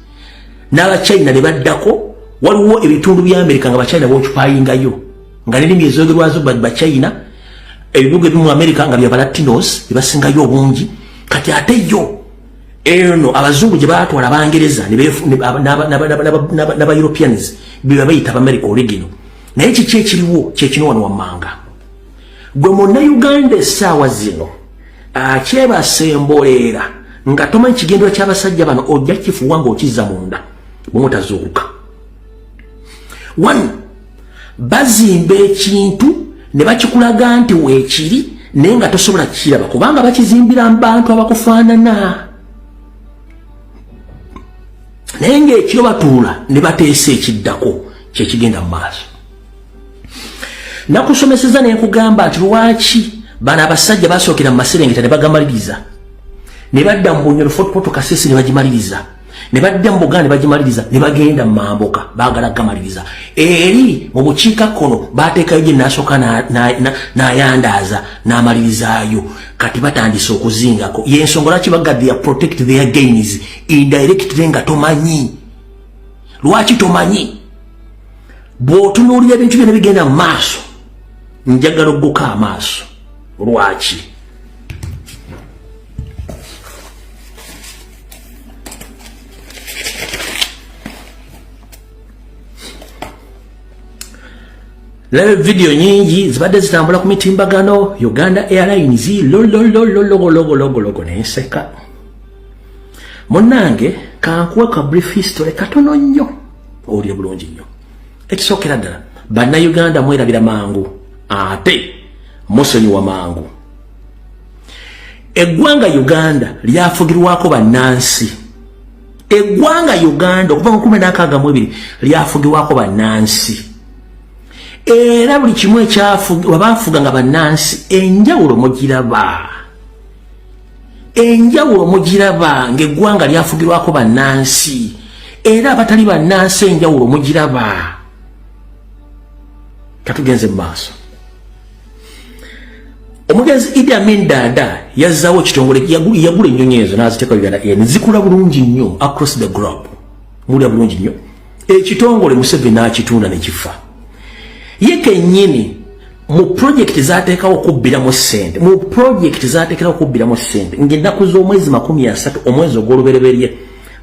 n'Abachina ne baddako. Waliwo ebitundu bya Amerika nga Bachina bookupayingayo nga n'ennimi ezoogerwazo Bachina, ebibuga ebimu Amerika nga bya Balatinos ebasingayo obungi. Kati ate yo eno abazungu gye baatwala Abangereza n'aba Europeans be bayita America original. Naye kiki ekiriwo kyekino wano wammanga gwe Munnayuganda essaawa zino akyebasembolera nga tomanyi kigendera ky'abasajja bano ojja kifuwa ng'okizza munda bw'omutazuukuka. One, bazimba ekintu ne bakikulaga nti weekiri naye nga tosobola kukiraba kubanga bakizimbira mu bantu abakufaanana. Naye ng'ekiro batuula ne bateesa ekiddako kyekigenda mu maaso. Nakusomeseza ne nkugamba nti lwaki bano abasajja basookera mu Maserengeta ne bagamaliriza ne badda mu Bunyoro Fort Portal Kasese ne bagimaliriza ne badda mu Buganda ne bagimaliriza ne bagenda mu Mamboka baagala gamaliriza. Eri mu bukiikakkono baateekayo gye nasooka n'ayandaaza n'amalirizaayo. Kati batandise okuzingako y'ensonga lwaki bagadde protect their gains indirectly nga tomanyi. Lwaki tomanyi? Bw'otunuulira ebintu byonna bigenda mu maaso njagala ogguka amaaso. Lwaki? Leo video nyingi zibadde zitambula ku mitimbagano. Uganda Airlines logo nenseka. Munnange kankuwa ka brief history katono nnyo oli bulungi nnyo. Ekisookera ddala bannayuganda mwerabira mangu ate musonyiwa mangu. Eggwanga Uganda lyafugirwako bannansi. Eggwanga Uganda okuva mu 1962 lyafugirwako bannansi. Era buli kimu ekyabafuga nga bannansi enjawulo mugiraba ng'eggwanga lyafugirwako bannansi. Era abatali bannansi enjawulo mugiraba. Katugenze mu maaso. Omugenzi Idi Amin Dada yazzaawo ekitongole yagula ennyonyi ezo n'aziteeka Uganda Airlines zikula bulungi nnyo across the globe. muda bulungi nnyo ekitongole Museveni n'akitunda ne kifa ye kennyini mu project zaateekawo okubbiramu ssente ng'ennaku z'omwezi 30 omwezi ogw'olubereberye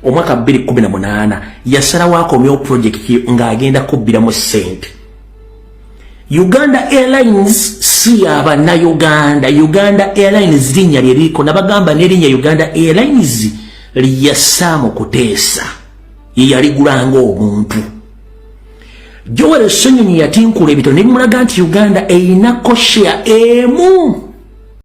omwaka 2018 yasalawo akomyewo project ng'agenda kubbiramu ssente. Uganda Airlines si abannauganda. Uganda Airlines linnya lye liko nabagamba n'erinnya Uganda Airlines liyasaamu kuteesa ye yaligulanga omuntu. Joel Ssenyonyi yatinkula ebitono ne bimulaga nti Uganda eyinako share emu